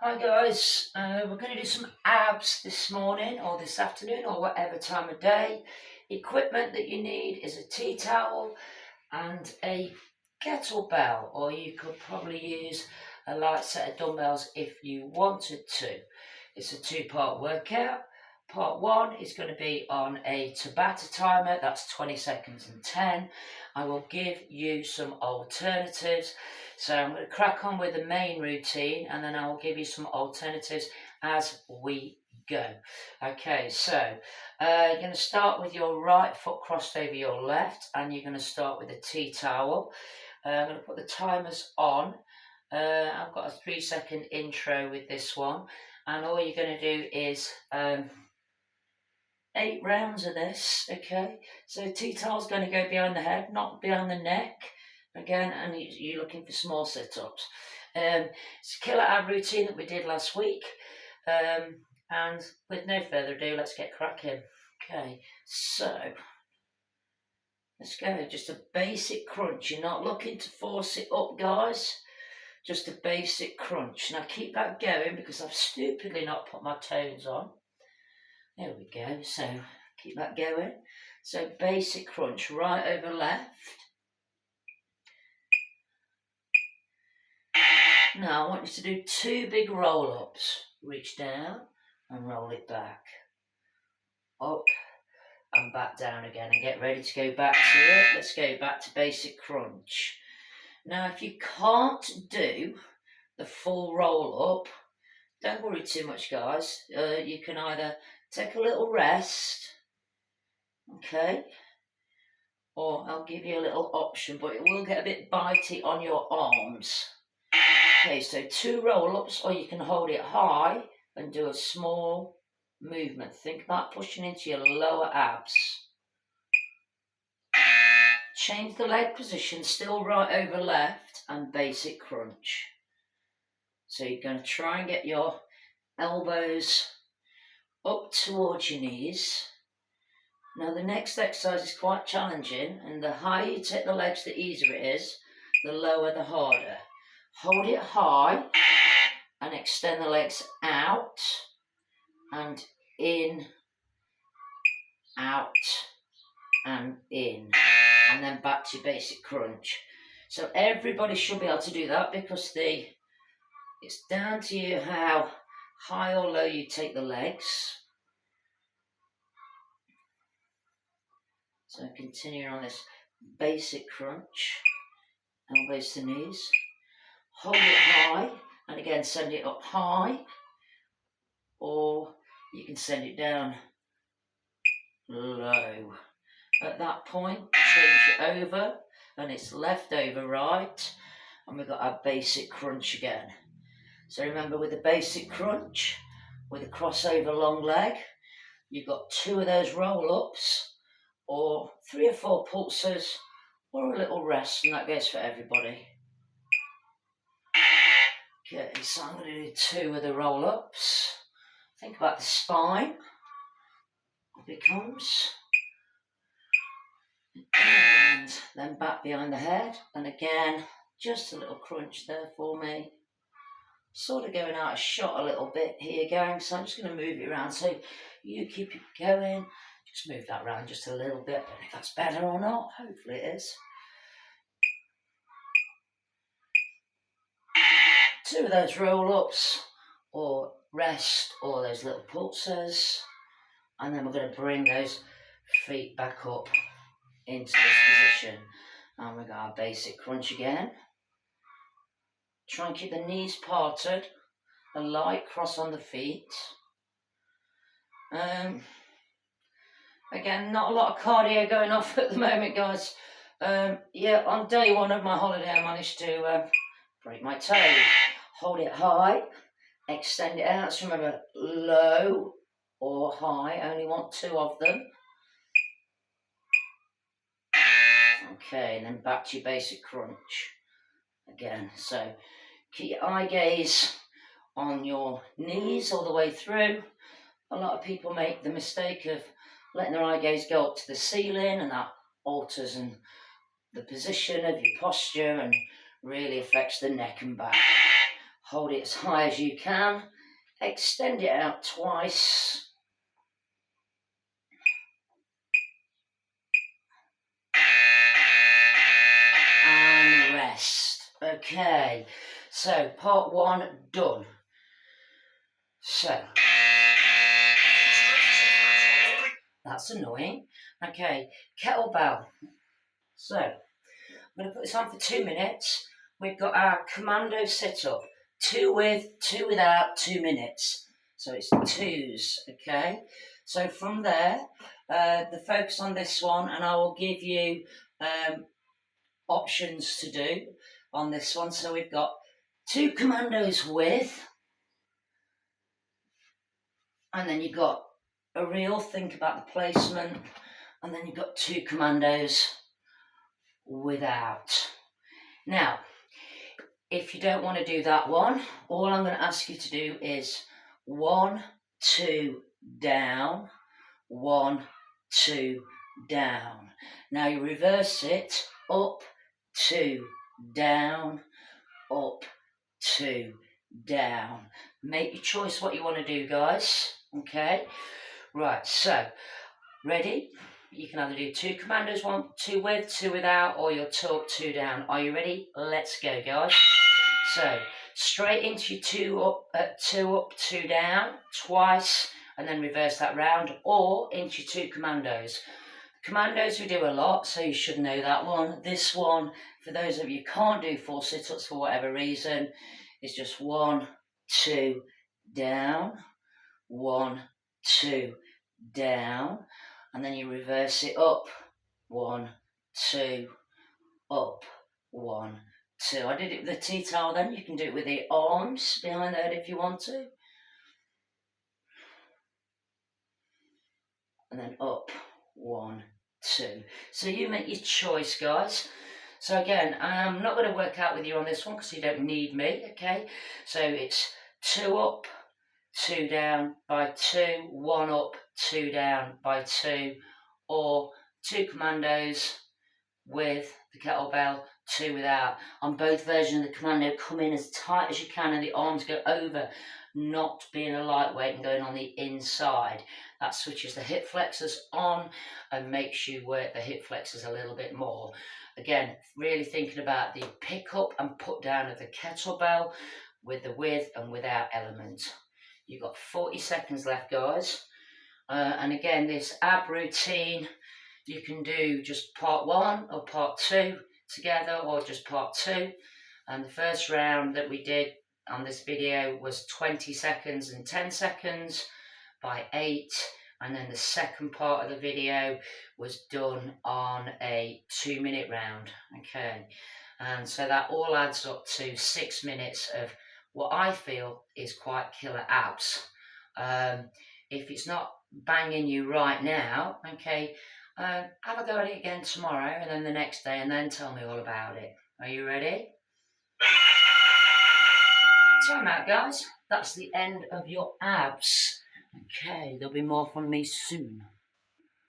Hi guys, we're going to do some abs this morning or this afternoon or whatever time of day. Equipment that you need is a tea towel and a kettlebell, or you could probably use a light set of dumbbells if you wanted to. It's a two-part workout. Part one is going to be on a Tabata timer, that's 20 seconds and 10. I will give you some alternatives. So I'm going to crack on with the main routine and then I will give you some alternatives as we go. Okay, so you're going to start with your right foot crossed over your left and you're going to start with a tea towel. I'm going to put the timers on. I've got a 3-second intro with this one, and all you're going to do is 8 rounds of this. Okay, so tea towel's going to go behind the head, not behind the neck. Again, and you're looking for small sit-ups. It's a killer ab routine that we did last week. And with no further ado, let's get cracking. Okay, so let's go. Just a basic crunch. You're not looking to force it up, guys. Just a basic crunch. Now keep that going because I've stupidly not put my toes on. There we go. So keep that going. So basic crunch, right over left. Now I want you to do 2 big roll-ups. Reach down and roll it back. Up and back down again, and get ready to go back to it. Let's go back to basic crunch. Now if you can't do the full roll-up, don't worry too much, guys. You can either take a little rest, okay, or I'll give you a little option, but it will get a bit bitey on your arms. Okay, so 2 roll-ups, or you can hold it high and do a small movement. Think about pushing into your lower abs. Change the leg position, still right over left, and basic crunch. So you're going to try and get your elbows up towards your knees. Now the next exercise is quite challenging, and the higher you take the legs, the easier it is, the lower the harder. Hold it high and extend the legs out and in, out and in, and then back to basic crunch. So everybody should be able to do that because it's down to you how high or low you take the legs. So continuing on this basic crunch, elbows to knees. Hold it high, and again send it up high, or you can send it down low. At that point, change it over, and it's left over right, and we've got our basic crunch again. So remember, with the basic crunch, with a crossover long leg, you've got 2 of those roll-ups, or 3 or 4 pulses, or a little rest, and that goes for everybody. Okay, so I'm going to do 2 of the roll-ups. Think about the spine. Up it comes. And then back behind the head. And again, just a little crunch there for me. Sort of going out of shot a little bit here, gang. So I'm just going to move it around. So you keep it going. Just move that around just a little bit. I don't know if that's better or not. Hopefully it is. 2 of those roll-ups, or rest, or those little pulses, and then we're going to bring those feet back up into this position, and we've got our basic crunch again. Try and keep the knees parted, a light cross on the feet. Again, not a lot of cardio going off at the moment, guys. Yeah, on day 1 of my holiday I managed to break my toe. Hold it high, extend it out. So remember, low or high, only want 2 of them. Okay, and then back to your basic crunch again. So keep your eye gaze on your knees all the way through. A lot of people make the mistake of letting their eye gaze go up to the ceiling, and that alters the position of your posture and really affects the neck and back. Hold it as high as you can. Extend it out twice. And rest. Okay, so part 1 done. So, that's annoying. Okay, kettlebell. So, I'm going to put this on for 2 minutes. We've got our commando sit-up. 2 with, 2 without, 2 minutes. So it's 2s, okay? So from there, the focus on this one, and I will give you options to do on this one. So we've got 2 commandos with, and then you've got a reel, think about the placement, and then you've got 2 commandos without. Now, if you don't want to do that one, all I'm going to ask you to do is 1, 2, down, 1, 2, down. Now you reverse it, up, 2, down, up, 2, down. Make your choice what you want to do, guys. Okay? Right, so, ready? You can either do 2 commandos, 1, 2 with, 2 without, or you'll 2 up, 2 down. Are you ready? Let's go, guys. So, straight into your 2 up, 2 down, twice, and then reverse that round, or into your 2 commandos. Commandos we do a lot, so you should know that one. This one, for those of you who can't do 4 sit-ups for whatever reason, is just 1, 2, down, 1, 2, down, and then you reverse it up, 1, 2, up, 1, 2. I did it with the tea towel then. You can do it with the arms behind the head if you want to. And then up, 1, 2. So you make your choice, guys. So again, I'm not going to work out with you on this one because you don't need me, okay? So it's 2 up, 2 down by 2, 1 up, 2 down by 2, or 2 commandos with the kettlebell, 2 without. On both versions of the commando, come in as tight as you can and the arms go over, not being a lightweight and going on the inside. That switches the hip flexors on and makes you work the hip flexors a little bit more. Again, really thinking about the pick up and put down of the kettlebell with the with and without element. You've got 40 seconds left, guys. And again, this ab routine, you can do just part 1 or part 2 together, or just part 2. And the first round that we did on this video was 20 seconds and 10 seconds by 8. And then the second part of the video was done on a 2-minute round. Okay. And so that all adds up to 6 minutes of what I feel is quite killer abs. If it's not banging you right now, okay, have a go at it again tomorrow and then the next day, and then tell me all about it. Are you ready? Time out, guys. That's the end of your abs. Okay, there'll be more from me soon.